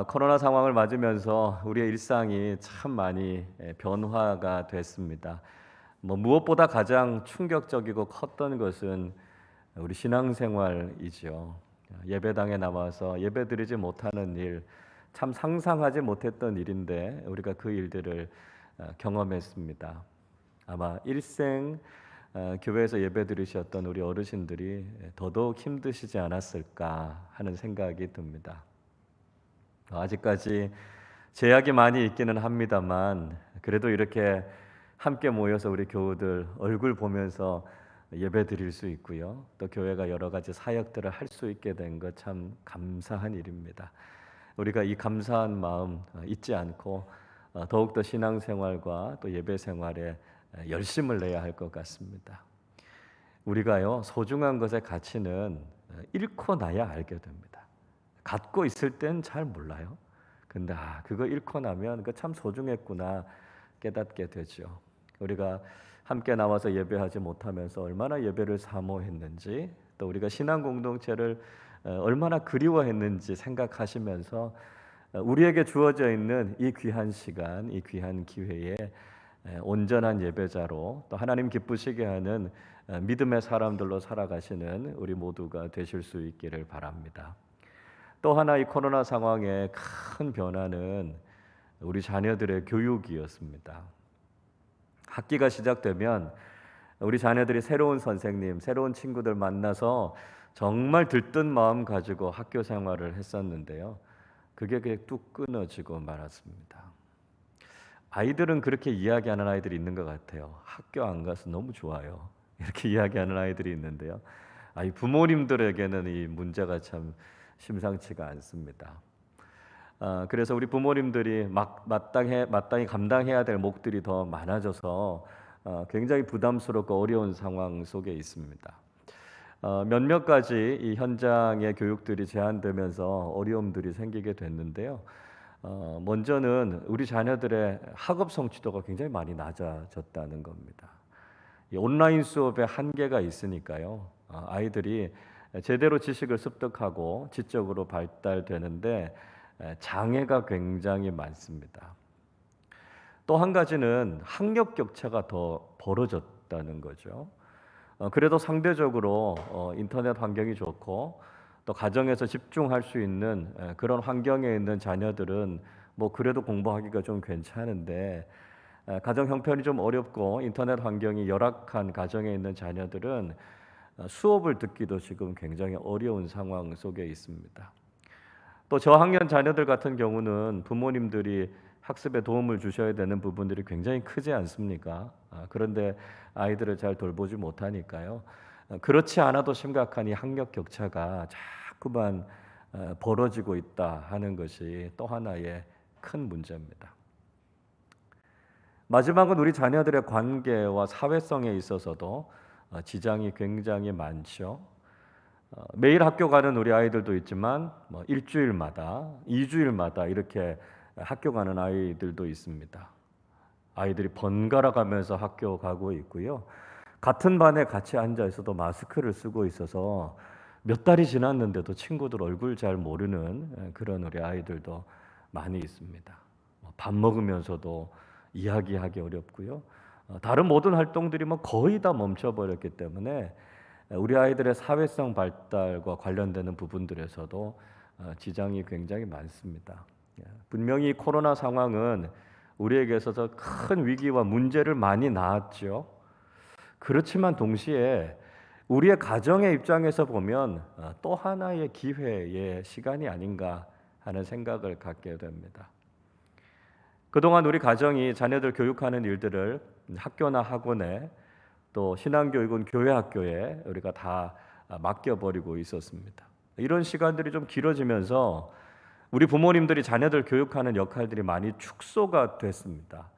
코로나 상황을 맞으면서 우리의 일상이 참 많이 변화가 됐습니다. 무엇보다 가장 충격적이고 컸던 것은 우리 신앙생활이죠. 예배당에 나와서 예배드리지 못하는 일, 참 상상하지 못했던 일인데 우리가 그 일들을 경험했습니다. 아마 일생 교회에서 예배드리셨던 우리 어르신들이 더더욱 힘드시지 않았을까 하는 생각이 듭니다. 아직까지 제약이 많이 있기는 합니다만 그래도 이렇게 함께 모여서 우리 교우들 얼굴 보면서 예배 드릴 수 있고요. 또 교회가 여러 가지 사역들을 할 수 있게 된 것 참 감사한 일입니다. 우리가 이 감사한 마음 잊지 않고 더욱더 신앙생활과 또 예배생활에 열심을 내야 할 것 같습니다. 우리가요 소중한 것의 가치는 잃고 나야 알게 됩니다. 갖고 있을 땐 잘 몰라요. 근데 그거 잃고 나면 그 참 소중했구나 깨닫게 되죠. 우리가 함께 나와서 예배하지 못하면서 얼마나 예배를 사모했는지, 또 우리가 신앙 공동체를 얼마나 그리워했는지 생각하시면서 우리에게 주어져 있는 이 귀한 시간, 이 귀한 기회에 온전한 예배자로 또 하나님 기쁘시게 하는 믿음의 사람들로 살아가시는 우리 모두가 되실 수 있기를 바랍니다. 또 하나 이 코로나 상황의 큰 변화는 우리 자녀들의 교육이었습니다. 학기가 시작되면 우리 자녀들이 새로운 선생님, 새로운 친구들 만나서 정말 들뜬 마음 가지고 학교 생활을 했었는데요. 그게 그냥 뚝 끊어지고 말았습니다. 아이들은 그렇게 이야기하는 아이들이 있는 것 같아요. 학교 안 가서 너무 좋아요. 이렇게 이야기하는 아이들이 있는데요. 이 부모님들에게는 이 문제가 참 심상치가 않습니다. 그래서 우리 부모님들이 마땅히 감당해야 될 몫들이 더 많아져서 굉장히 부담스럽고 어려운 상황 속에 있습니다. 몇몇 가지 이 현장의 교육들이 제한되면서 어려움들이 생기게 됐는데요. 먼저는 우리 자녀들의 학업 성취도가 굉장히 많이 낮아졌다는 겁니다. 이 온라인 수업에 한계가 있으니까요. 아이들이 제대로 지식을 습득하고 지적으로 발달되는데 장애가 굉장히 많습니다. 또 한 가지는 학력 격차가 더 벌어졌다는 거죠. 그래도 상대적으로 인터넷 환경이 좋고 또 가정에서 집중할 수 있는 그런 환경에 있는 자녀들은 그래도 공부하기가 좀 괜찮은데, 가정 형편이 좀 어렵고 인터넷 환경이 열악한 가정에 있는 자녀들은 수업을 듣기도 지금 굉장히 어려운 상황 속에 있습니다. 또 저학년 자녀들 같은 경우는 부모님들이 학습에 도움을 주셔야 되는 부분들이 굉장히 크지 않습니까? 그런데 아이들을 잘 돌보지 못하니까요. 그렇지 않아도 심각한 이 학력 격차가 자꾸만 벌어지고 있다 하는 것이 또 하나의 큰 문제입니다. 마지막은 우리 자녀들의 관계와 사회성에 있어서도 지장이 굉장히 많죠. 매일 학교 가는 우리 아이들도 있지만 일주일마다, 2주일마다 이렇게 학교 가는 아이들도 있습니다. 아이들이 번갈아 가면서 학교 가고 있고요. 같은 반에 같이 앉아 있어도 마스크를 쓰고 있어서 몇 달이 지났는데도 친구들 얼굴 잘 모르는 그런 우리 아이들도 많이 있습니다. 밥 먹으면서도 이야기하기 어렵고요. 다른 모든 활동들이 거의 다 멈춰버렸기 때문에 우리 아이들의 사회성 발달과 관련되는 부분들에서도 지장이 굉장히 많습니다. 분명히 코로나 상황은 우리에게 있어서 큰 위기와 문제를 많이 낳았죠. 그렇지만 동시에 우리의 가정의 입장에서 보면 또 하나의 기회의 시간이 아닌가 하는 생각을 갖게 됩니다. 그동안 우리 가정이 자녀들 교육하는 일들을 학교나 학원에, 또 신앙교육은 교회 학교에 우리가 다 맡겨버리고 있었습니다. 이런 시간들이 좀 길어지면서 우리 부모님들이 자녀들 교육하는 역할들이 많이 축소가 됐습니다.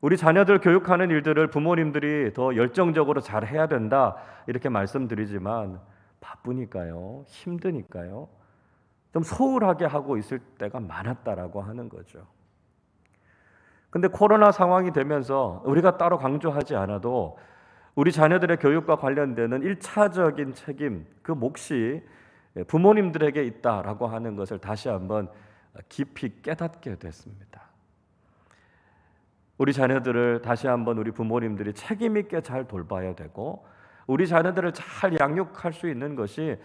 우리 자녀들 교육하는 일들을 부모님들이 더 열정적으로 잘 해야 된다 이렇게 말씀드리지만 바쁘니까요, 힘드니까요, 좀 소홀하게 하고 있을 때가 많았다라고 하는 거죠. 근데 코로나 상황이 되면서 우리가 따로 강조하지 않아도 우리 자녀들의 교육과 관련되는 1차적인 책임, 그 몫이 부모님들에게 있다라고 하는 것을 다시 한번 깊이 깨닫게 됐습니다. 우리 자녀들을 다시 한번 우리 부모님들이 책임 있게 잘 돌봐야 되고, 우리 자녀들을 잘 양육할 수 있는 것이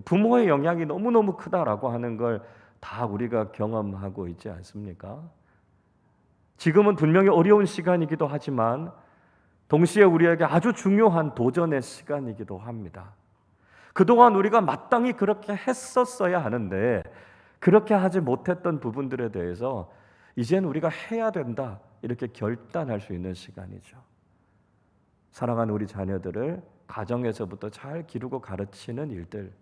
부모의 영향이 너무너무 크다라고 하는 걸 다 우리가 경험하고 있지 않습니까? 지금은 분명히 어려운 시간이기도 하지만 동시에 우리에게 아주 중요한 도전의 시간이기도 합니다. 그동안 우리가 마땅히 그렇게 했었어야 하는데 그렇게 하지 못했던 부분들에 대해서 이젠 우리가 해야 된다, 이렇게 결단할 수 있는 시간이죠. 사랑하는 우리 자녀들을 가정에서부터 잘 기르고 가르치는 일들,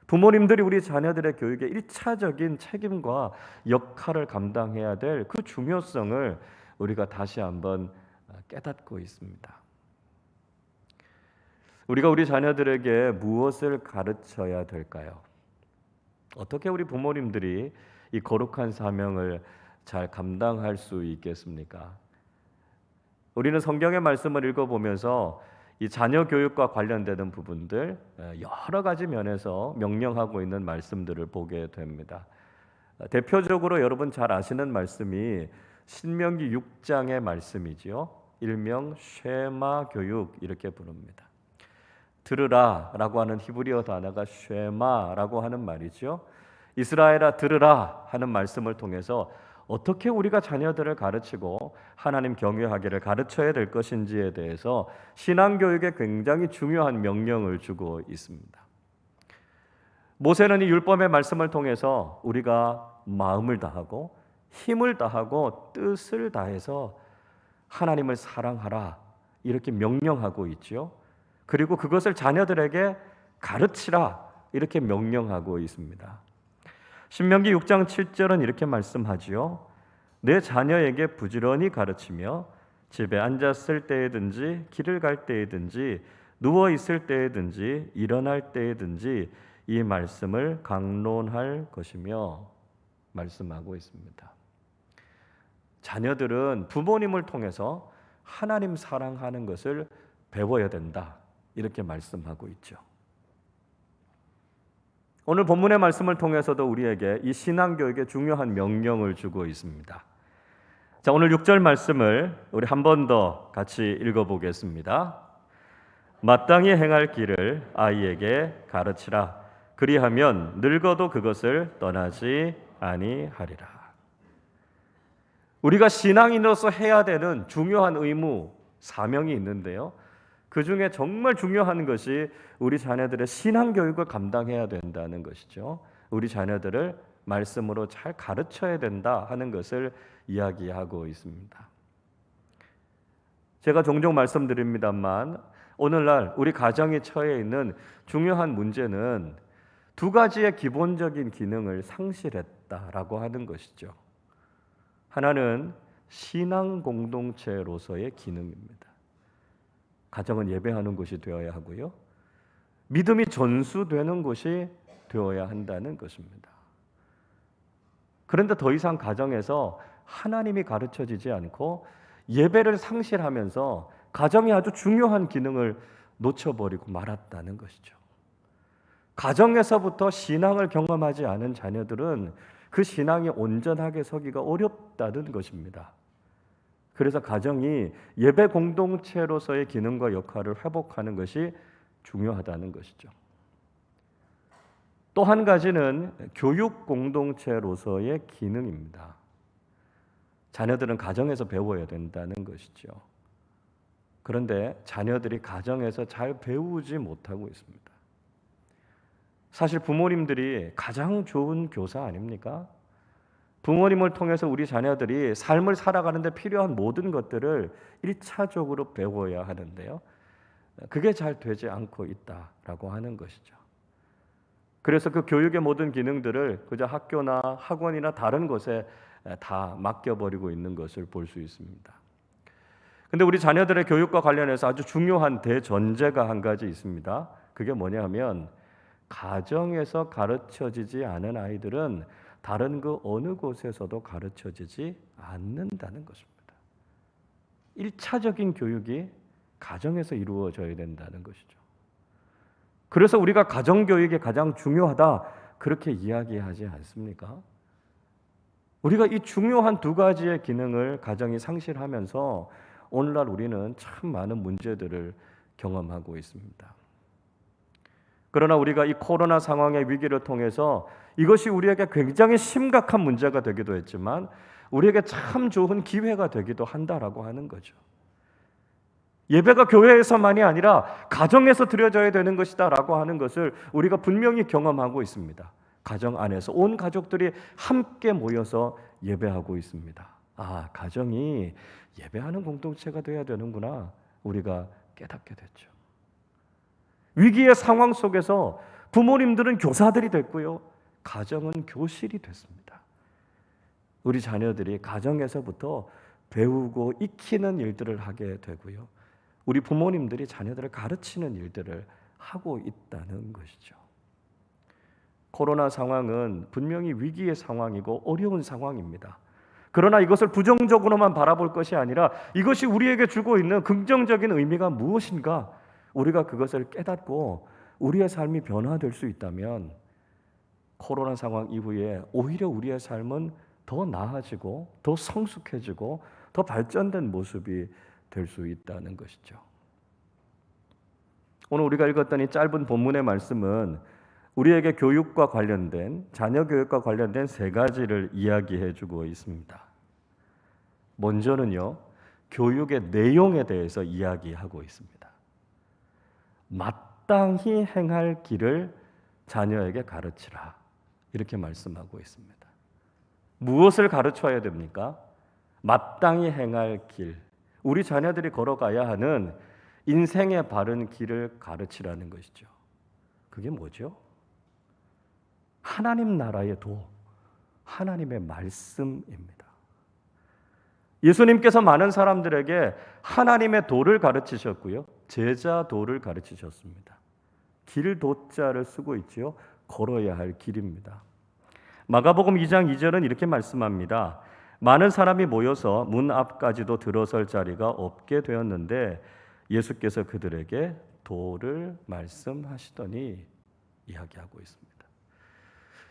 부모님들이 우리 자녀들의 교육에 1차적인 책임과 역할을 감당해야 될 그 중요성을 우리가 다시 한번 깨닫고 있습니다. 우리가 우리 자녀들에게 무엇을 가르쳐야 될까요? 어떻게 우리 부모님들이 이 거룩한 사명을 잘 감당할 수 있겠습니까? 우리는 성경의 말씀을 읽어보면서 이 자녀 교육과 관련되는 부분들, 여러 가지 면에서 명령하고 있는 말씀들을 보게 됩니다. 대표적으로 여러분 잘 아시는 말씀이 신명기 6장의 말씀이지요. 일명 쉐마 교육, 이렇게 부릅니다. 들으라라고 하는 히브리어 단어가 쉐마라고 하는 말이죠. 이스라엘아 들으라 하는 말씀을 통해서 어떻게 우리가 자녀들을 가르치고 하나님 경외하기를 가르쳐야 될 것인지에 대해서 신앙교육에 굉장히 중요한 명령을 주고 있습니다. 모세는 이 율법의 말씀을 통해서 우리가 마음을 다하고 힘을 다하고 뜻을 다해서 하나님을 사랑하라, 이렇게 명령하고 있죠. 그리고 그것을 자녀들에게 가르치라, 이렇게 명령하고 있습니다. 신명기 6장 7절은 이렇게 말씀하지요. 내 자녀에게 부지런히 가르치며 집에 앉았을 때에든지 길을 갈 때에든지 누워 있을 때에든지 일어날 때에든지 이 말씀을 강론할 것이며 말씀하고 있습니다. 자녀들은 부모님을 통해서 하나님 사랑하는 것을 배워야 된다, 이렇게 말씀하고 있죠. 오늘 본문의 말씀을 통해서도 우리에게 이 신앙교육에 중요한 명령을 주고 있습니다. 자, 오늘 6절 말씀을 우리 한 번 더 같이 읽어보겠습니다. 마땅히 행할 길을 아이에게 가르치라. 그리하면 늙어도 그것을 떠나지 아니하리라. 우리가 신앙인으로서 해야 되는 중요한 의무, 사명이 있는데요. 그 중에 정말 중요한 것이 우리 자녀들의 신앙 교육을 감당해야 된다는 것이죠. 우리 자녀들을 말씀으로 잘 가르쳐야 된다 하는 것을 이야기하고 있습니다. 제가 종종 말씀드립니다만 오늘날 우리 가정에 처해 있는 중요한 문제는 두 가지의 기본적인 기능을 상실했다라고 하는 것이죠. 하나는 신앙 공동체로서의 기능입니다. 가정은 예배하는 곳이 되어야 하고요. 믿음이 전수되는 곳이 되어야 한다는 것입니다. 그런데 더 이상 가정에서 하나님이 가르쳐지지 않고 예배를 상실하면서 가정이 아주 중요한 기능을 놓쳐버리고 말았다는 것이죠. 가정에서부터 신앙을 경험하지 않은 자녀들은 그 신앙이 온전하게 서기가 어렵다는 것입니다. 그래서 가정이 예배 공동체로서의 기능과 역할을 회복하는 것이 중요하다는 것이죠. 또 한 가지는 교육 공동체로서의 기능입니다. 자녀들은 가정에서 배워야 된다는 것이죠. 그런데 자녀들이 가정에서 잘 배우지 못하고 있습니다. 사실 부모님들이 가장 좋은 교사 아닙니까? 부모님을 통해서 우리 자녀들이 삶을 살아가는데 필요한 모든 것들을 1차적으로 배워야 하는데요. 그게 잘 되지 않고 있다라고 하는 것이죠. 그래서 그 교육의 모든 기능들을 그저 학교나 학원이나 다른 곳에 다 맡겨버리고 있는 것을 볼 수 있습니다. 근데 우리 자녀들의 교육과 관련해서 아주 중요한 대전제가 한 가지 있습니다. 그게 뭐냐 하면 가정에서 가르쳐지지 않은 아이들은 다른 그 어느 곳에서도 가르쳐지지 않는다는 것입니다. 1차적인 교육이 가정에서 이루어져야 된다는 것이죠. 그래서 우리가 가정교육이 가장 중요하다, 그렇게 이야기하지 않습니까? 우리가 이 중요한 두 가지의 기능을 가정이 상실하면서 오늘날 우리는 참 많은 문제들을 경험하고 있습니다. 그러나 우리가 이 코로나 상황의 위기를 통해서 이것이 우리에게 굉장히 심각한 문제가 되기도 했지만 우리에게 참 좋은 기회가 되기도 한다라고 하는 거죠. 예배가 교회에서만이 아니라 가정에서 드려져야 되는 것이다라고 하는 것을 우리가 분명히 경험하고 있습니다. 가정 안에서 온 가족들이 함께 모여서 예배하고 있습니다. 아, 가정이 예배하는 공동체가 돼야 되는구나. 우리가 깨닫게 됐죠. 위기의 상황 속에서 부모님들은 교사들이 됐고요. 가정은 교실이 됐습니다. 우리 자녀들이 가정에서부터 배우고 익히는 일들을 하게 되고요. 우리 부모님들이 자녀들을 가르치는 일들을 하고 있다는 것이죠. 코로나 상황은 분명히 위기의 상황이고 어려운 상황입니다. 그러나 이것을 부정적으로만 바라볼 것이 아니라 이것이 우리에게 주고 있는 긍정적인 의미가 무엇인가? 우리가 그것을 깨닫고 우리의 삶이 변화될 수 있다면 코로나 상황 이후에 오히려 우리의 삶은 더 나아지고 더 성숙해지고 더 발전된 모습이 될 수 있다는 것이죠. 오늘 우리가 읽었던 이 짧은 본문의 말씀은 우리에게 교육과 관련된, 자녀 교육과 관련된 세 가지를 이야기해 주고 있습니다. 먼저는요, 교육의 내용에 대해서 이야기하고 있습니다. 마땅히 행할 길을 자녀에게 가르치라. 이렇게 말씀하고 있습니다. 무엇을 가르쳐야 됩니까? 마땅히 행할 길. 우리 자녀들이 걸어가야 하는 인생의 바른 길을 가르치라는 것이죠. 그게 뭐죠? 하나님 나라의 도, 하나님의 말씀입니다. 예수님께서 많은 사람들에게 하나님의 도를 가르치셨고요. 제자 도를 가르치셨습니다. 길 도자를 쓰고 있지요. 걸어야 할 길입니다. 마가복음 2장 2절은 이렇게 말씀합니다. 많은 사람이 모여서 문 앞까지도 들어설 자리가 없게 되었는데 예수께서 그들에게 도를 말씀하시더니 이야기하고 있습니다.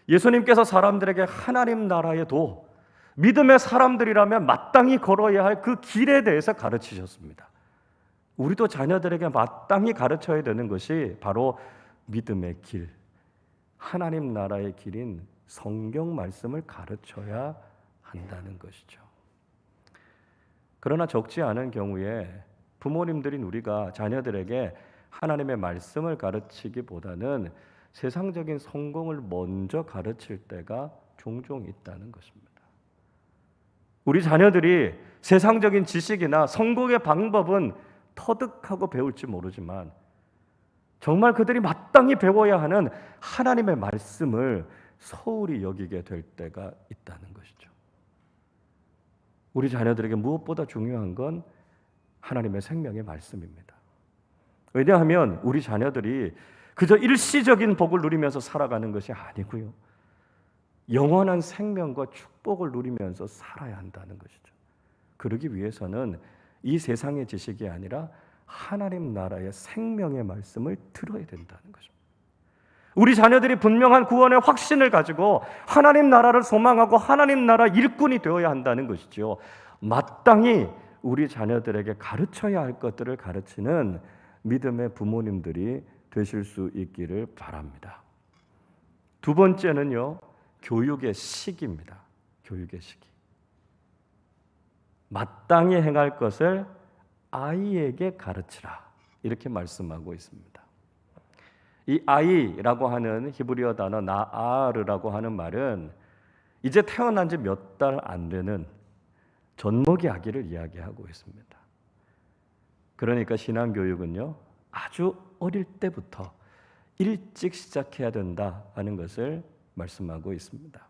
예수님께서 사람들에게 하나님 나라의 도, 믿음의 사람들이라면 마땅히 걸어야 할 그 길에 대해서 가르치셨습니다. 우리도 자녀들에게 마땅히 가르쳐야 되는 것이 바로 믿음의 길, 하나님 나라의 길인 성경 말씀을 가르쳐야 한다는 것이죠. 그러나 적지 않은 경우에 부모님들인 우리가 자녀들에게 하나님의 말씀을 가르치기보다는 세상적인 성공을 먼저 가르칠 때가 종종 있다는 것입니다. 우리 자녀들이 세상적인 지식이나 성공의 방법은 터득하고 배울지 모르지만 정말 그들이 마땅히 배워야 하는 하나님의 말씀을 소홀히 여기게 될 때가 있다는 것이죠. 우리 자녀들에게 무엇보다 중요한 건 하나님의 생명의 말씀입니다. 왜냐하면 우리 자녀들이 그저 일시적인 복을 누리면서 살아가는 것이 아니고요. 영원한 생명과 축복을 누리면서 살아야 한다는 것이죠. 그러기 위해서는 이 세상의 지식이 아니라 하나님 나라의 생명의 말씀을 들어야 된다는 것입니다. 우리 자녀들이 분명한 구원의 확신을 가지고 하나님 나라를 소망하고 하나님 나라 일꾼이 되어야 한다는 것이죠. 마땅히 우리 자녀들에게 가르쳐야 할 것들을 가르치는 믿음의 부모님들이 되실 수 있기를 바랍니다. 두 번째는요, 교육의 시기입니다. 교육의 시기. 마땅히 행할 것을 아이에게 가르치라. 이렇게 말씀하고 있습니다. 이 아이라고 하는 히브리어 단어 나아르라고 하는 말은 이제 태어난 지 몇 달 안 되는 젖먹이 아기를 이야기하고 있습니다. 그러니까 신앙교육은요, 아주 어릴 때부터 일찍 시작해야 된다는 것을 말씀하고 있습니다.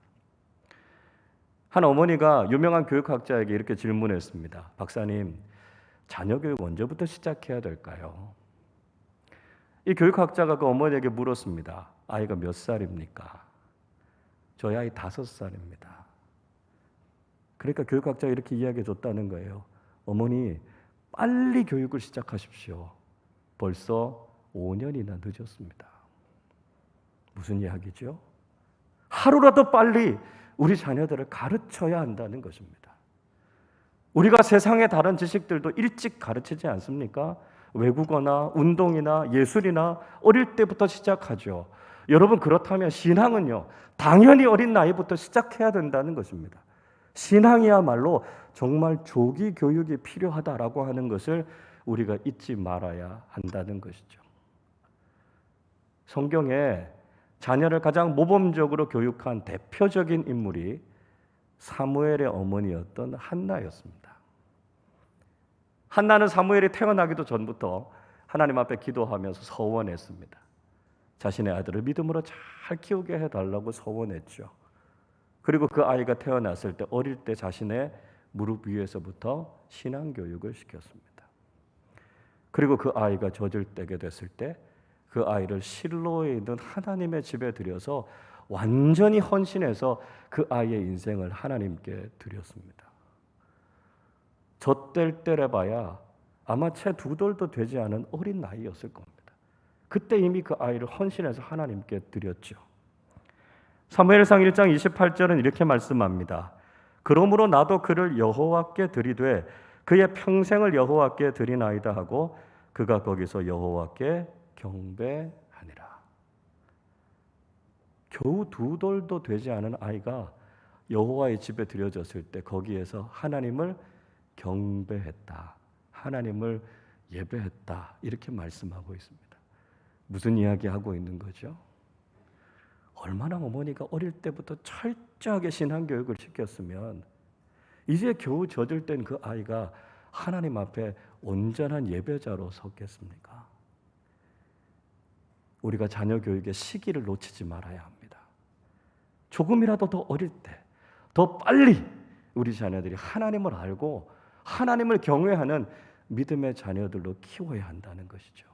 한 어머니가 유명한 교육학자에게 이렇게 질문했습니다. 박사님, 자녀 교육 언제부터 시작해야 될까요? 이 교육학자가 그 어머니에게 물었습니다. 아이가 몇 살입니까? 저희 아이 5살입니다. 그러니까 교육학자가 이렇게 이야기해 줬다는 거예요. 어머니, 빨리 교육을 시작하십시오. 벌써 5년이나 늦었습니다. 무슨 이야기죠? 하루라도 빨리 우리 자녀들을 가르쳐야 한다는 것입니다. 우리가 세상의 다른 지식들도 일찍 가르치지 않습니까? 외국어나 운동이나 예술이나 어릴 때부터 시작하죠. 여러분, 그렇다면 신앙은요, 당연히 어린 나이부터 시작해야 된다는 것입니다. 신앙이야말로 정말 조기 교육이 필요하다라고 하는 것을 우리가 잊지 말아야 한다는 것이죠. 성경에 자녀를 가장 모범적으로 교육한 대표적인 인물이 사무엘의 어머니였던 한나였습니다. 한나는 사무엘이 태어나기도 전부터 하나님 앞에 기도하면서 서원했습니다. 자신의 아들을 믿음으로 잘 키우게 해달라고 서원했죠. 그리고 그 아이가 태어났을 때 어릴 때 자신의 무릎 위에서부터 신앙교육을 시켰습니다. 그리고 그 아이가 젖을때게 됐을 때 그 아이를 실로에 있는 하나님의 집에 들여서 완전히 헌신해서 그 아이의 인생을 하나님께 드렸습니다. 젖될 때래 봐야 아마 채 2돌도 되지 않은 어린 나이였을 겁니다. 그때 이미 그 아이를 헌신해서 하나님께 드렸죠. 사무엘상 1장 28절은 이렇게 말씀합니다. 그러므로 나도 그를 여호와께 드리되 그의 평생을 여호와께 드리나이다 하고 그가 거기서 여호와께 경배하니라. 겨우 2돌도 되지 않은 아이가 여호와의 집에 들여졌을 때 거기에서 하나님을 경배했다, 하나님을 예배했다, 이렇게 말씀하고 있습니다. 무슨 이야기하고 있는 거죠? 얼마나 어머니가 어릴 때부터 철저하게 신앙교육을 시켰으면 이제 겨우 젖을 땐 그 아이가 하나님 앞에 온전한 예배자로 섰겠습니까? 우리가 자녀 교육의 시기를 놓치지 말아야 합니다. 조금이라도 더 어릴 때, 더 빨리 우리 자녀들이 하나님을 알고 하나님을 경외하는 믿음의 자녀들로 키워야 한다는 것이죠.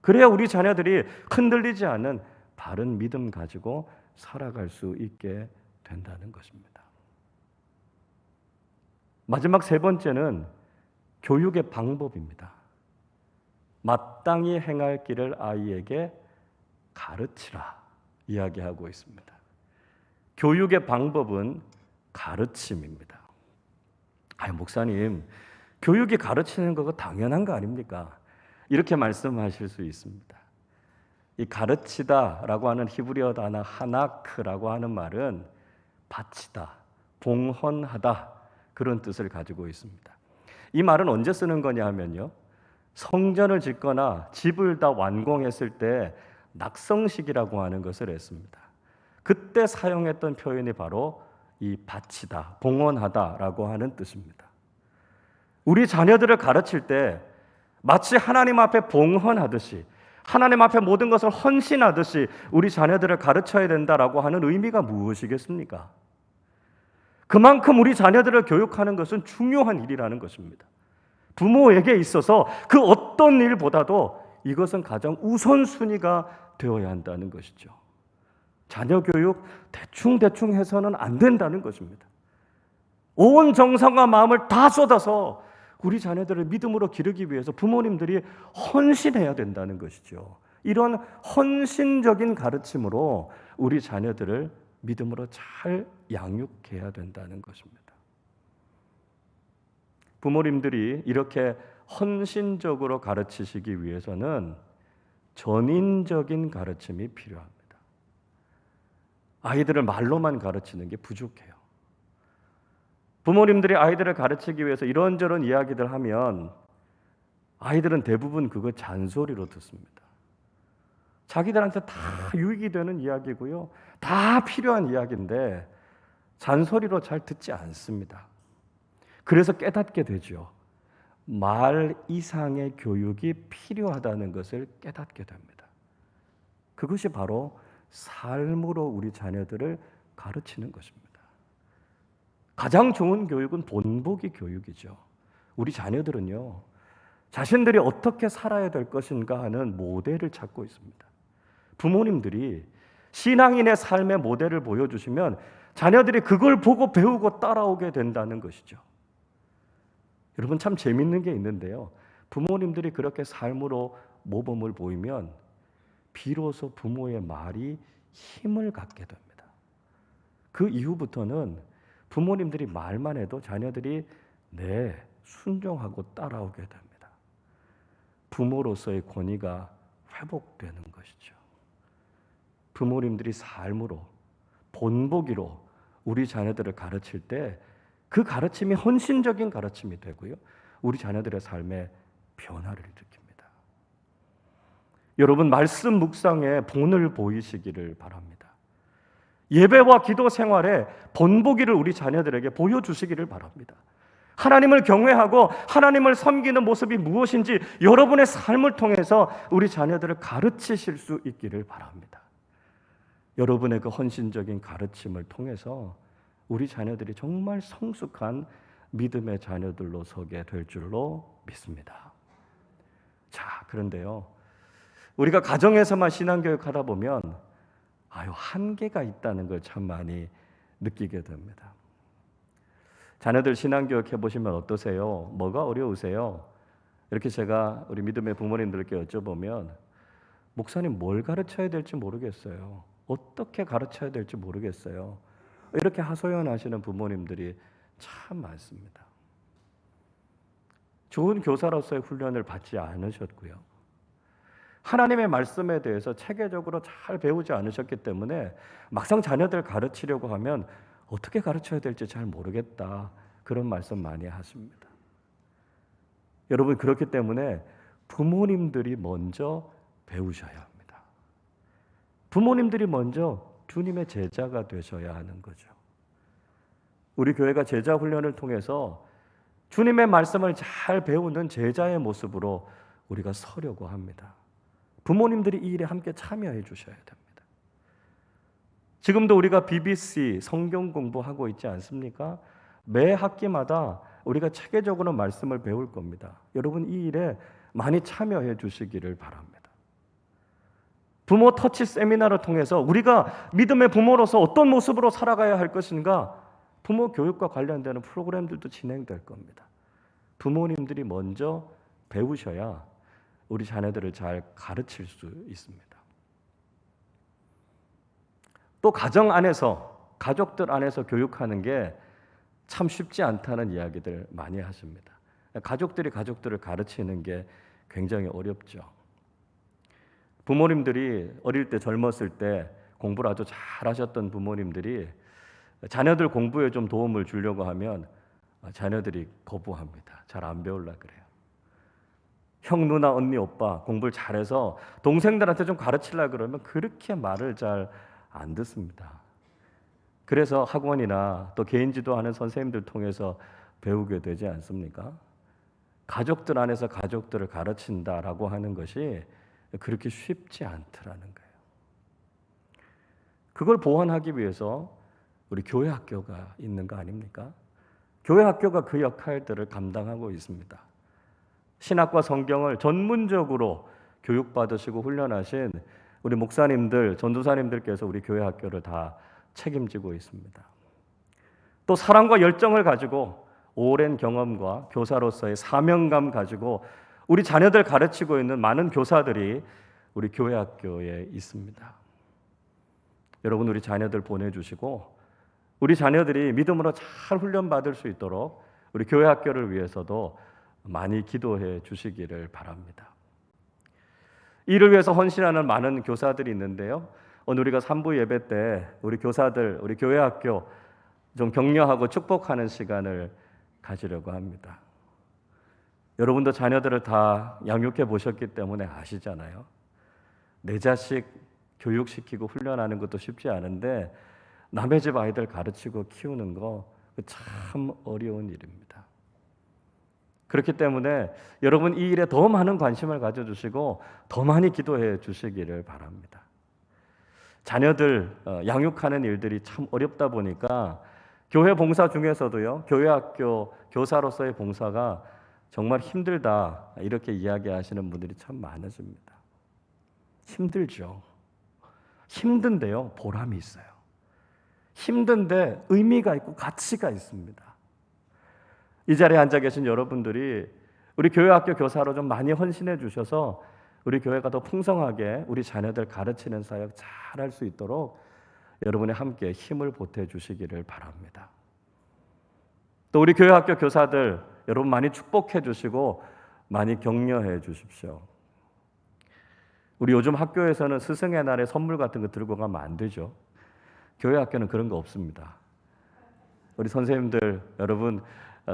그래야 우리 자녀들이 흔들리지 않는 바른 믿음 가지고 살아갈 수 있게 된다는 것입니다. 마지막 3번째는 교육의 방법입니다. 마땅히 행할 길을 아이에게 가르치라 이야기하고 있습니다. 교육의 방법은 가르침입니다. 목사님, 교육이 가르치는 거가 당연한 거 아닙니까? 이렇게 말씀하실 수 있습니다. 이 가르치다라고 하는 히브리어 단어 하나크라고 하는 말은 바치다, 봉헌하다, 그런 뜻을 가지고 있습니다. 이 말은 언제 쓰는 거냐 하면요, 성전을 짓거나 집을 다 완공했을 때 낙성식이라고 하는 것을 했습니다. 그때 사용했던 표현이 바로 이 바치다, 봉헌하다라고 하는 뜻입니다. 우리 자녀들을 가르칠 때 마치 하나님 앞에 봉헌하듯이, 하나님 앞에 모든 것을 헌신하듯이 우리 자녀들을 가르쳐야 된다라고 하는 의미가 무엇이겠습니까? 그만큼 우리 자녀들을 교육하는 것은 중요한 일이라는 것입니다. 부모에게 있어서 그 어떤 일보다도 이것은 가장 우선순위가 되어야 한다는 것이죠. 자녀 교육 대충 해서는 안 된다는 것입니다. 온 정성과 마음을 다 쏟아서 우리 자녀들을 믿음으로 기르기 위해서 부모님들이 헌신해야 된다는 것이죠. 이런 헌신적인 가르침으로 우리 자녀들을 믿음으로 잘 양육해야 된다는 것입니다. 부모님들이 이렇게 헌신적으로 가르치시기 위해서는 전인적인 가르침이 필요합니다. 아이들을 말로만 가르치는 게 부족해요. 부모님들이 아이들을 가르치기 위해서 이런저런 이야기들 하면 아이들은 대부분 그거 잔소리로 듣습니다. 자기들한테 다 유익이 되는 이야기고요, 다 필요한 이야기인데 잔소리로 잘 듣지 않습니다. 그래서 깨닫게 되죠. 말 이상의 교육이 필요하다는 것을 깨닫게 됩니다. 그것이 바로 삶으로 우리 자녀들을 가르치는 것입니다. 가장 좋은 교육은 본보기 교육이죠. 우리 자녀들은요, 자신들이 어떻게 살아야 될 것인가 하는 모델을 찾고 있습니다. 부모님들이 신앙인의 삶의 모델을 보여주시면 자녀들이 그걸 보고 배우고 따라오게 된다는 것이죠. 여러분, 참 재밌는 게 있는데요, 부모님들이 그렇게 삶으로 모범을 보이면 비로소 부모의 말이 힘을 갖게 됩니다. 그 이후부터는 부모님들이 말만 해도 자녀들이 네, 순종하고 따라오게 됩니다. 부모로서의 권위가 회복되는 것이죠. 부모님들이 삶으로, 본보기로 우리 자녀들을 가르칠 때 그 가르침이 헌신적인 가르침이 되고요. 우리 자녀들의 삶에 변화를 일으킵니다. 여러분, 말씀 묵상에 본을 보이시기를 바랍니다. 예배와 기도 생활에 본보기를 우리 자녀들에게 보여주시기를 바랍니다. 하나님을 경외하고 하나님을 섬기는 모습이 무엇인지 여러분의 삶을 통해서 우리 자녀들을 가르치실 수 있기를 바랍니다. 여러분의 그 헌신적인 가르침을 통해서 우리 자녀들이 정말 성숙한 믿음의 자녀들로 서게 될 줄로 믿습니다. 자, 그런데요, 우리가 가정에서만 신앙교육 하다 보면 한계가 있다는 걸 참 많이 느끼게 됩니다. 자녀들 신앙교육 해보시면 어떠세요? 뭐가 어려우세요? 이렇게 제가 우리 믿음의 부모님들께 여쭤보면 목사님 뭘 가르쳐야 될지 모르겠어요. 어떻게 가르쳐야 될지 모르겠어요. 이렇게 하소연하시는 부모님들이 참 많습니다. 좋은 교사로서의 훈련을 받지 않으셨고요. 하나님의 말씀에 대해서 체계적으로 잘 배우지 않으셨기 때문에 막상 자녀들 가르치려고 하면 어떻게 가르쳐야 될지 잘 모르겠다. 그런 말씀 많이 하십니다. 여러분, 그렇기 때문에 부모님들이 먼저 배우셔야 합니다. 부모님들이 먼저 주님의 제자가 되셔야 하는 거죠. 우리 교회가 제자 훈련을 통해서 주님의 말씀을 잘 배우는 제자의 모습으로 우리가 서려고 합니다. 부모님들이 이 일에 함께 참여해 주셔야 됩니다. 지금도 우리가 BBC 성경 공부하고 있지 않습니까? 매 학기마다 우리가 체계적으로 말씀을 배울 겁니다. 여러분, 이 일에 많이 참여해 주시기를 바랍니다. 부모 터치 세미나를 통해서 우리가 믿음의 부모로서 어떤 모습으로 살아가야 할 것인가, 부모 교육과 관련되는 프로그램들도 진행될 겁니다. 부모님들이 먼저 배우셔야 우리 자녀들을 잘 가르칠 수 있습니다. 또 가정 안에서, 가족들 안에서 교육하는 게 참 쉽지 않다는 이야기들 많이 하십니다. 가족들이 가족들을 가르치는 게 굉장히 어렵죠. 부모님들이 어릴 때, 젊었을 때 공부를 아주 잘하셨던 부모님들이 자녀들 공부에 좀 도움을 주려고 하면 자녀들이 거부합니다. 잘 안 배우려고 그래요. 형, 누나, 언니, 오빠 공부를 잘해서 동생들한테 좀 가르치려고 그러면 그렇게 말을 잘 안 듣습니다. 그래서 학원이나 또 개인 지도하는 선생님들 통해서 배우게 되지 않습니까? 가족들 안에서 가족들을 가르친다라고 하는 것이 그렇게 쉽지 않더라는 거예요. 그걸 보완하기 위해서 우리 교회 학교가 있는 거 아닙니까? 교회 학교가 그 역할들을 감당하고 있습니다. 신학과 성경을 전문적으로 교육받으시고 훈련하신 우리 목사님들, 전도사님들께서 우리 교회 학교를 다 책임지고 있습니다. 또 사랑과 열정을 가지고 오랜 경험과 교사로서의 사명감 가지고 우리 자녀들 가르치고 있는 많은 교사들이 우리 교회 학교에 있습니다. 여러분, 우리 자녀들 보내주시고 우리 자녀들이 믿음으로 잘 훈련받을 수 있도록 우리 교회 학교를 위해서도 많이 기도해 주시기를 바랍니다. 이를 위해서 헌신하는 많은 교사들이 있는데요. 오늘 우리가 3부 예배 때 우리 교사들, 우리 교회 학교 좀 격려하고 축복하는 시간을 가지려고 합니다. 여러분도 자녀들을 다 양육해 보셨기 때문에 아시잖아요. 내 자식 교육시키고 훈련하는 것도 쉽지 않은데 남의 집 아이들 가르치고 키우는 거 참 어려운 일입니다. 그렇기 때문에 여러분, 이 일에 더 많은 관심을 가져주시고 더 많이 기도해 주시기를 바랍니다. 자녀들 양육하는 일들이 참 어렵다 보니까 교회 봉사 중에서도요, 교회 학교 교사로서의 봉사가 정말 힘들다, 이렇게 이야기하시는 분들이 참 많으십니다. 힘들죠. 힘든데요, 보람이 있어요. 힘든데 의미가 있고 가치가 있습니다. 이 자리에 앉아 계신 여러분들이 우리 교회 학교 교사로 좀 많이 헌신해 주셔서 우리 교회가 더 풍성하게 우리 자녀들 가르치는 사역 잘 할 수 있도록 여러분이 함께 힘을 보태 주시기를 바랍니다. 또 우리 교회 학교 교사들 여러분 많이 축복해 주시고 많이 격려해 주십시오. 우리 요즘 학교에서는 스승의 날에 선물 같은 거 들고 가면 안 되죠. 교회 학교는 그런 거 없습니다. 우리 선생님들 여러분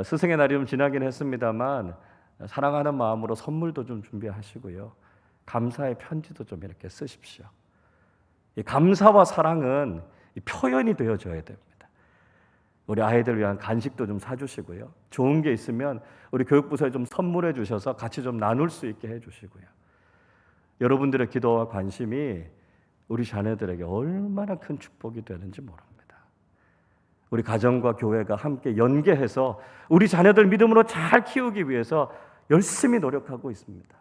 스승의 날이 좀 지나긴 했습니다만 사랑하는 마음으로 선물도 좀 준비하시고요. 감사의 편지도 좀 이렇게 쓰십시오. 이 감사와 사랑은 표현이 되어져야 됩니다. 우리 아이들 위한 간식도 좀 사주시고요. 좋은 게 있으면 우리 교육부서에 좀 선물해 주셔서 같이 좀 나눌 수 있게 해주시고요. 여러분들의 기도와 관심이 우리 자녀들에게 얼마나 큰 축복이 되는지 모릅니다. 우리 가정과 교회가 함께 연계해서 우리 자녀들 믿음으로 잘 키우기 위해서 열심히 노력하고 있습니다.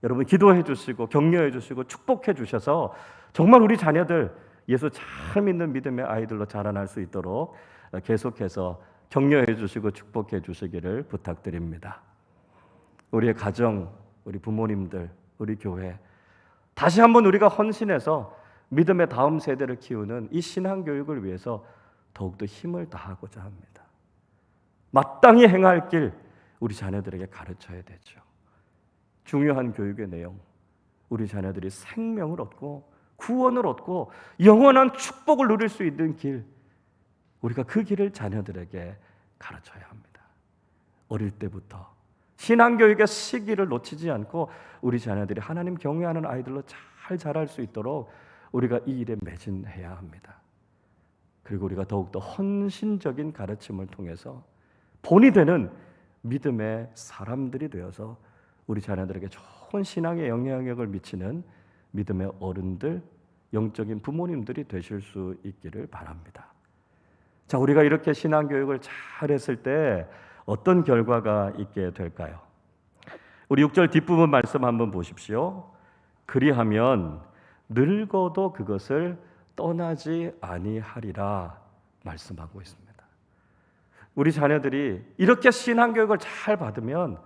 여러분 기도해 주시고 격려해 주시고 축복해 주셔서 정말 우리 자녀들 예수 잘 믿는 믿음의 아이들로 자라날 수 있도록 계속해서 격려해 주시고 축복해 주시기를 부탁드립니다. 우리의 가정, 우리 부모님들, 우리 교회 다시 한번 우리가 헌신해서 믿음의 다음 세대를 키우는 이 신앙 교육을 위해서 더욱더 힘을 다하고자 합니다. 마땅히 행할 길 우리 자녀들에게 가르쳐야 되죠. 중요한 교육의 내용, 우리 자녀들이 생명을 얻고 구원을 얻고 영원한 축복을 누릴 수 있는 길, 우리가 그 길을 자녀들에게 가르쳐야 합니다. 어릴 때부터 신앙교육의 시기를 놓치지 않고 우리 자녀들이 하나님 경외하는 아이들로 잘 자랄 수 있도록 우리가 이 일에 매진해야 합니다. 그리고 우리가 더욱더 헌신적인 가르침을 통해서 본이 되는 믿음의 사람들이 되어서 우리 자녀들에게 좋은 신앙의 영향력을 미치는 믿음의 어른들, 영적인 부모님들이 되실 수 있기를 바랍니다. 자, 우리가 이렇게 신앙교육을 잘했을 때 어떤 결과가 있게 될까요? 우리 6절 뒷부분 말씀 한번 보십시오. 그리하면 늙어도 그것을 떠나지 아니하리라 말씀하고 있습니다. 우리 자녀들이 이렇게 신앙교육을 잘 받으면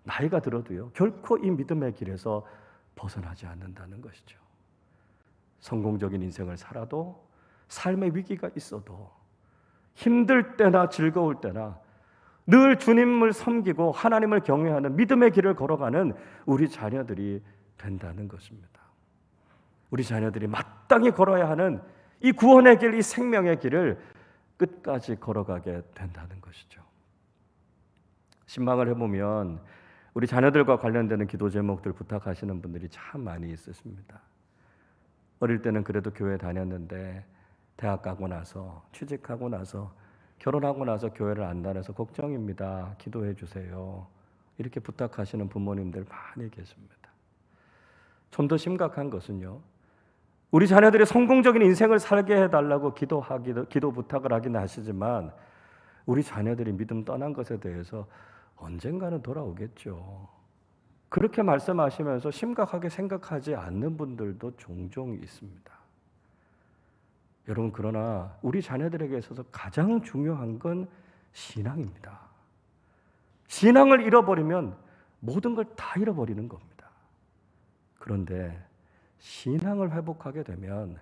나이가 들어도요 결코 이 믿음의 길에서 벗어나지 않는다는 것이죠. 성공적인 인생을 살아도 삶의 위기가 있어도 힘들 때나 즐거울 때나 늘 주님을 섬기고 하나님을 경외하는 믿음의 길을 걸어가는 우리 자녀들이 된다는 것입니다. 우리 자녀들이 마땅히 걸어야 하는 이 구원의 길, 이 생명의 길을 끝까지 걸어가게 된다는 것이죠. 신방을 해보면 우리 자녀들과 관련되는 기도 제목들 부탁하시는 분들이 참 많이 있으십니다. 어릴 때는 그래도 교회 다녔는데 대학 가고 나서 취직하고 나서 결혼하고 나서 교회를 안 다녀서 걱정입니다. 기도해 주세요. 이렇게 부탁하시는 부모님들 많이 계십니다. 좀 더 심각한 것은요. 우리 자녀들이 성공적인 인생을 살게 해달라고 기도 부탁을 하긴 하시지만 우리 자녀들이 믿음 떠난 것에 대해서 언젠가는 돌아오겠죠. 그렇게 말씀하시면서 심각하게 생각하지 않는 분들도 종종 있습니다. 여러분, 그러나 우리 자녀들에게 있어서 가장 중요한 건 신앙입니다. 신앙을 잃어버리면 모든 걸 다 잃어버리는 겁니다. 그런데 신앙을 회복하게 되면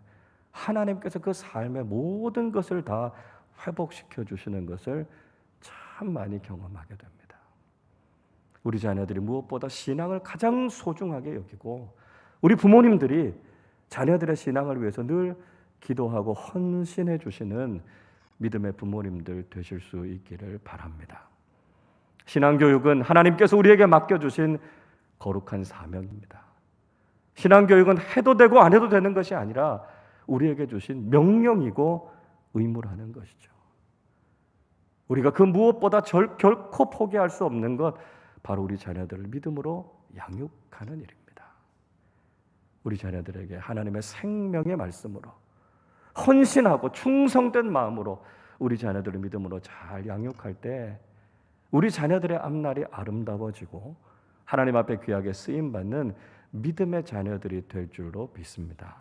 하나님께서 그 삶의 모든 것을 다 회복시켜 주시는 것을 참 많이 경험하게 됩니다. 우리 자녀들이 무엇보다 신앙을 가장 소중하게 여기고 우리 부모님들이 자녀들의 신앙을 위해서 늘 기도하고 헌신해 주시는 믿음의 부모님들 되실 수 있기를 바랍니다. 신앙교육은 하나님께서 우리에게 맡겨주신 거룩한 사명입니다. 신앙교육은 해도 되고 안 해도 되는 것이 아니라 우리에게 주신 명령이고 의무라는 것이죠. 우리가 그 무엇보다 결코 포기할 수 없는 것, 바로 우리 자녀들을 믿음으로 양육하는 일입니다. 우리 자녀들에게 하나님의 생명의 말씀으로 헌신하고 충성된 마음으로 우리 자녀들을 믿음으로 잘 양육할 때 우리 자녀들의 앞날이 아름다워지고 하나님 앞에 귀하게 쓰임받는 믿음의 자녀들이 될 줄로 믿습니다.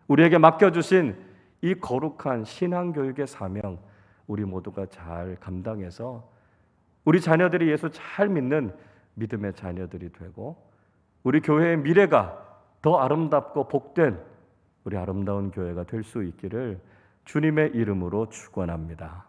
우리에게 맡겨주신 이 거룩한 신앙교육의 사명, 우리 모두가 잘 감당해서 우리 자녀들이 예수 잘 믿는 믿음의 자녀들이 되고 우리 교회의 미래가 더 아름답고 복된 우리 아름다운 교회가 될 수 있기를 주님의 이름으로 축원합니다.